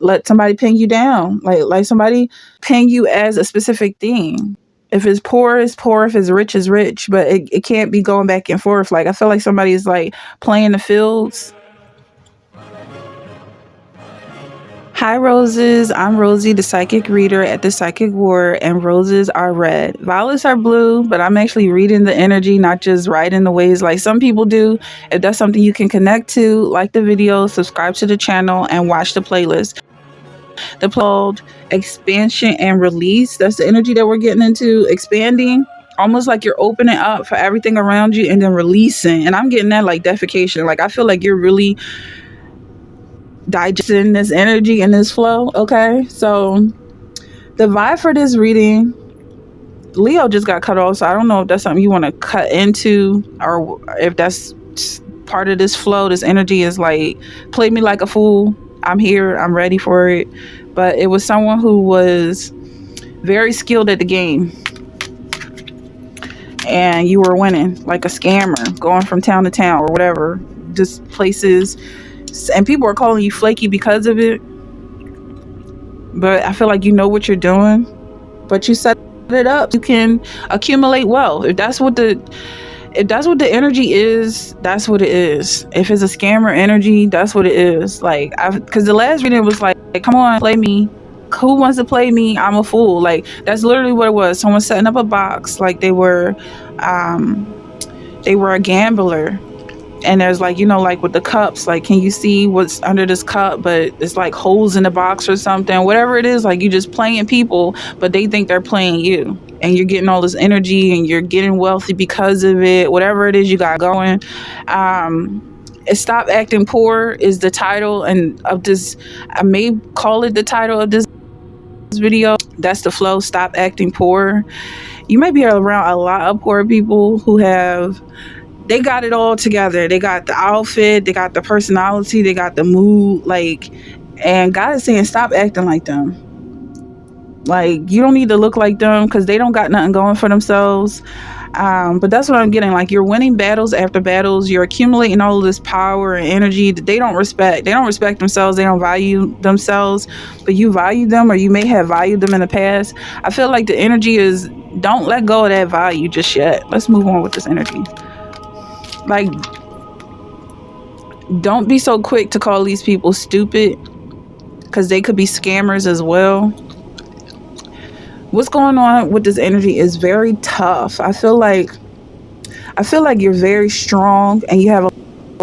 let somebody pin you down. Like somebody pin you as a specific thing. If it's poor, it's poor. If it's rich, it's rich. But it can't be going back and forth. Like, I feel like somebody is like playing the fields. Hi, roses. I'm Rosie, the psychic reader at the Psychic War, and roses are red. Violets are blue, but I'm actually reading the energy, not just riding the waves like some people do. If that's something you can connect to, like the video, subscribe to the channel, and watch the playlist. The called expansion and release. That's the energy that we're getting into. Expanding, almost like you're opening up for everything around you, and then releasing. And I'm getting that like defecation. Like, I feel like you're really digesting this energy and this flow. Okay, so the vibe for this reading, Leo just got cut off, so I don't know if that's something you want to cut into, or if that's part of this flow. This energy is like, play me like a fool. I'm here, I'm ready for it. But it was someone who was very skilled at the game, and you were winning like a scammer, going from town to town or whatever, just places. And people are calling you flaky because of it. But I feel like you know what you're doing. But you set it up. You can accumulate wealth. If that's what the energy is, that's what it is. If it's a scammer energy, that's what it is. Like, because the last reading was like, come on, play me. Who wants to play me? I'm a fool. Like, that's literally what it was. Someone setting up a box. Like, they were a gambler. And there's like, you know, like with the cups, like, can you see what's under this cup? But it's like holes in the box or something, whatever it is. Like, you just playing people, but they think they're playing you, and you're getting all this energy and you're getting wealthy because of it. Whatever it is you got going. Stop Acting Poor is the title and of this. I may call it the title of this video. That's the flow. Stop acting poor. You might be around a lot of poor people who they got it all together. They got the outfit, they got the personality, they got the mood, like, and God is saying, stop acting like them. Like, you don't need to look like them, because they don't got nothing going for themselves. But that's what I'm getting. Like, you're winning battles after battles. You're accumulating all of this power and energy that they don't respect. They don't respect themselves. They don't value themselves, but you value them, or you may have valued them in the past. I feel like the energy is, don't let go of that value just yet. Let's move on with this energy. Like, don't be so quick to call these people stupid, because they could be scammers as well. What's going on with this energy is very tough. I feel like you're very strong, and you have a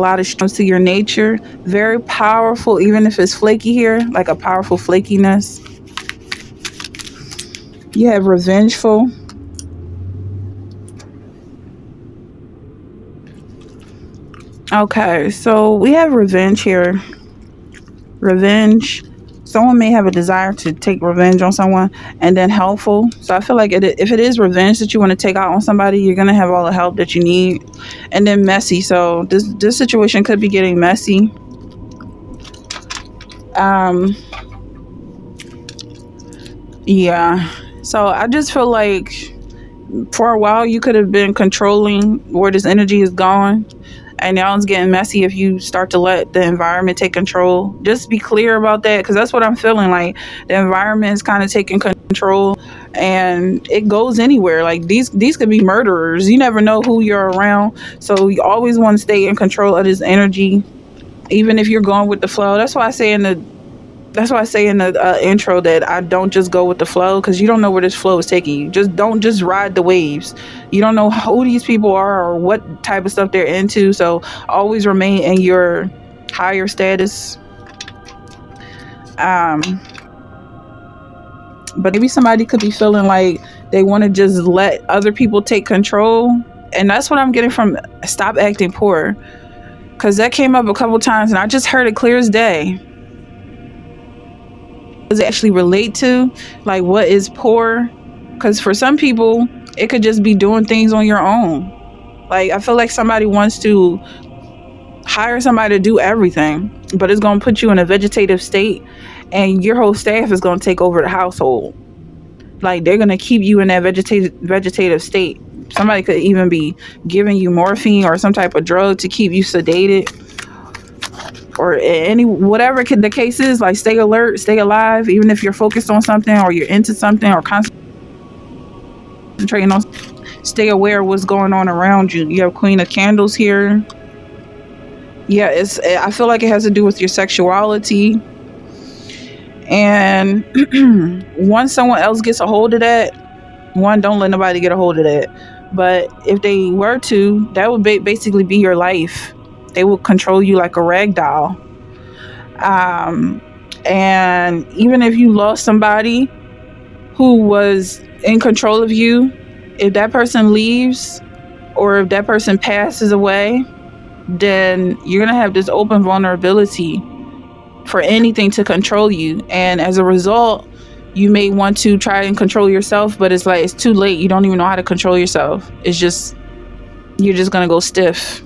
lot of strength to your nature. Very powerful, even if it's flaky here, like a powerful flakiness. You have revengeful. Okay, so we have revenge here. Revenge. Someone may have a desire to take revenge on someone. And then helpful. So I feel like if it is revenge that you want to take out on somebody, you're going to have all the help that you need. And then messy. So this situation could be getting messy. Yeah. So I just feel like for a while you could have been controlling where this energy is going. And now it's getting messy if you start to let the environment take control. Just be clear about that, because that's what I'm feeling like. The environment is kind of taking control, and it goes anywhere. Like, these could be murderers. You never know who you're around. So you always want to stay in control of this energy, even if you're going with the flow. That's why I say in the intro that I don't just go with the flow, because you don't know where this flow is taking you. Don't just ride the waves. You don't know who these people are or what type of stuff they're into. So always remain in your higher status. But maybe somebody could be feeling like they want to just let other people take control. And that's what I'm getting from Stop Acting Poor, because that came up a couple times and I just heard it clear as day. Does it actually relate to, like, what is poor? Because for some people it could just be doing things on your own. Like, I feel like somebody wants to hire somebody to do everything, but it's going to put you in a vegetative state, and your whole staff is going to take over the household. Like, they're going to keep you in that vegetative state. Somebody could even be giving you morphine or some type of drug to keep you sedated. or any whatever the case is, like stay alert, stay alive, even if you're focused on something or you're into something or concentrating on, stay aware of what's going on around you. You have Queen of Candles here. Yeah, I feel like it has to do with your sexuality. And once someone else gets a hold of that, don't let nobody get a hold of that. But if they were to, that would basically be your life. They will control you like a rag doll. And even if you lost somebody who was in control of you, if that person leaves or if that person passes away, then you're going to have this open vulnerability for anything to control you. And as a result, you may want to try and control yourself, but it's like it's too late. You don't even know how to control yourself. It's just, you're just going to go stiff.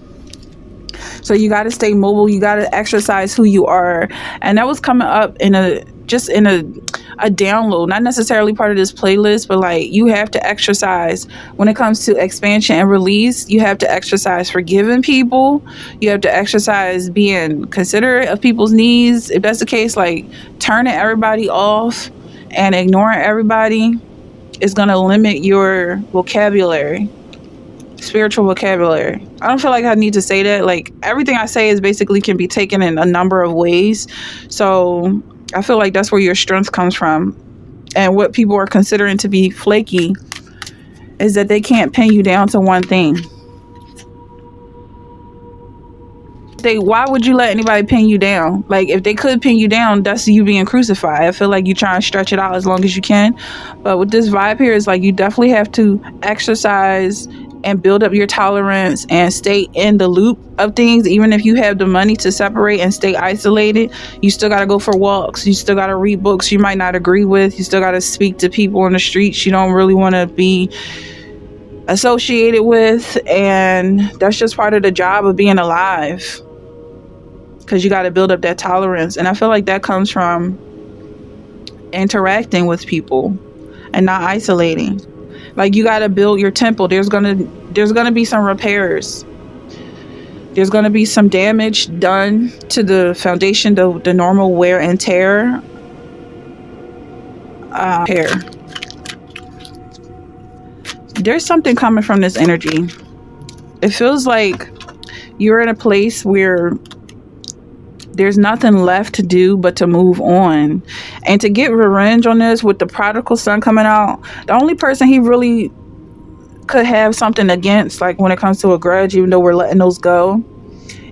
So you got to stay mobile. You got to exercise who you are. And that was coming up in a download, not necessarily part of this playlist, but like you have to exercise when it comes to expansion and release. You have to exercise forgiving people. You have to exercise being considerate of people's needs. If that's the case, like turning everybody off and ignoring everybody is going to limit your vocabulary. Spiritual vocabulary. I don't feel like I need to say that. Like everything I say is basically can be taken in a number of ways. So I feel like that's where your strength comes from. And what people are considering to be flaky is that they can't pin you down to one thing. Why would you let anybody pin you down? Like if they could pin you down, that's you being crucified. I feel like you try and stretch it out as long as you can. But with this vibe here, it's like you definitely have to exercise and build up your tolerance and stay in the loop of things. Even if you have the money to separate and stay isolated, you still got to go for walks. You still got to read books you might not agree with. You still got to speak to people on the streets you don't really want to be associated with. And that's just part of the job of being alive, because you got to build up that tolerance. And I feel like that comes from interacting with people and not isolating. Like you got to build your temple. There's gonna be some repairs. There's gonna be some damage done to the foundation, the normal wear and tear. There's something coming from this energy. It feels like you're in a place where there's nothing left to do but to move on and to get revenge on this. With the prodigal son coming out, the only person he really could have something against, like when it comes to a grudge, even though we're letting those go,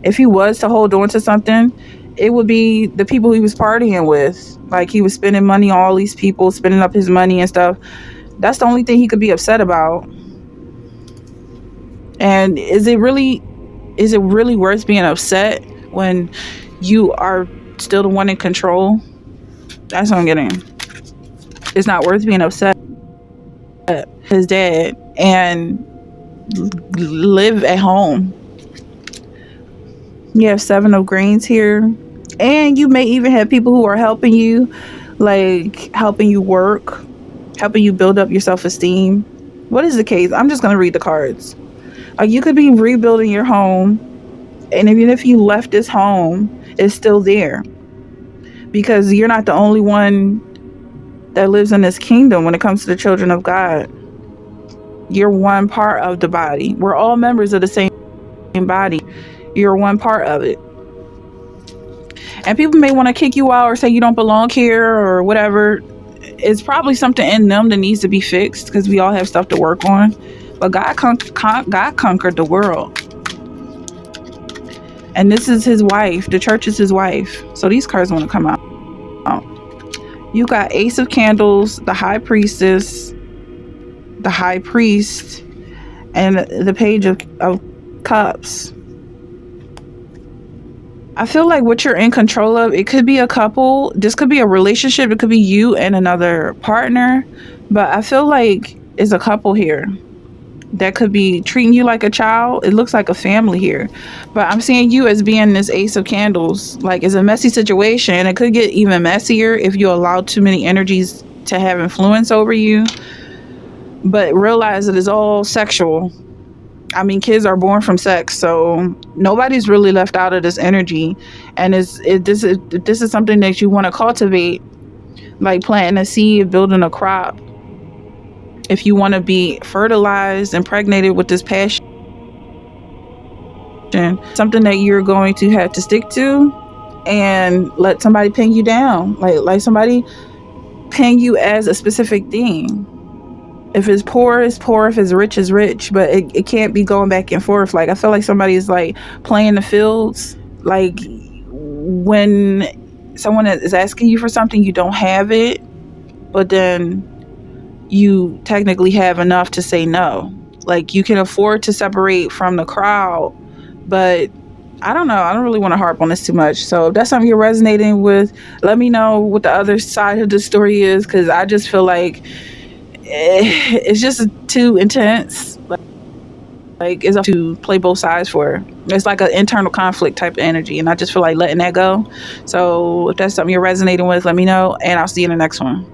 if he was to hold on to something, it would be the people he was partying with. Like he was spending money on all these people, spending up his money and stuff. That's the only thing he could be upset about. And is it really worth being upset when you are still the one in control? That's what I'm getting. It's not worth being upset at his dad and live at home. You have 7 of Greens here. And you may even have people who are helping you, like helping you work, helping you build up your self-esteem. What is the case? I'm just going to read the cards. Like you could be rebuilding your home, and even if you left this home, it's still there, because you're not the only one that lives in this kingdom when it comes to the children of God. You're one part of the body. We're all members of the same body. You're one part of it. And people may want to kick you out or say you don't belong here or whatever. It's probably something in them that needs to be fixed, because we all have stuff to work on. But God conquered the world. And this is his wife. The church is his wife. So these cards want to come out. You got Ace of Candles, the High Priestess, the High Priest, and the Page of Cups. I feel like what you're in control of, it could be a couple. This could be a relationship. It could be you and another partner. But I feel like it's a couple here that could be treating you like a child. It looks like a family here. But I'm seeing you as being this Ace of Candles. Like it's a messy situation. It could get even messier if you allow too many energies to have influence over you. But realize it is all sexual. I mean, kids are born from sex, so nobody's really left out of this energy. And this is something that you want to cultivate, like planting a seed, building a crop. If you want to be fertilized, impregnated with this passion, something that you're going to have to stick to, and let somebody pin you down, like somebody pin you as a specific thing. If it's poor, it's poor. If it's rich, it's rich. But it can't be going back and forth. Like, I feel like somebody is like playing the fields. Like, when someone is asking you for something, you don't have it, but then you technically have enough to say no. Like, you can afford to separate from the crowd, but I don't know. I don't really want to harp on this too much. So if that's something you're resonating with, let me know what the other side of the story is, because I just feel like it's just too intense. Like it's up to play both sides for. It's like an internal conflict type of energy, and I just feel like letting that go. So if that's something you're resonating with, let me know, and I'll see you in the next one.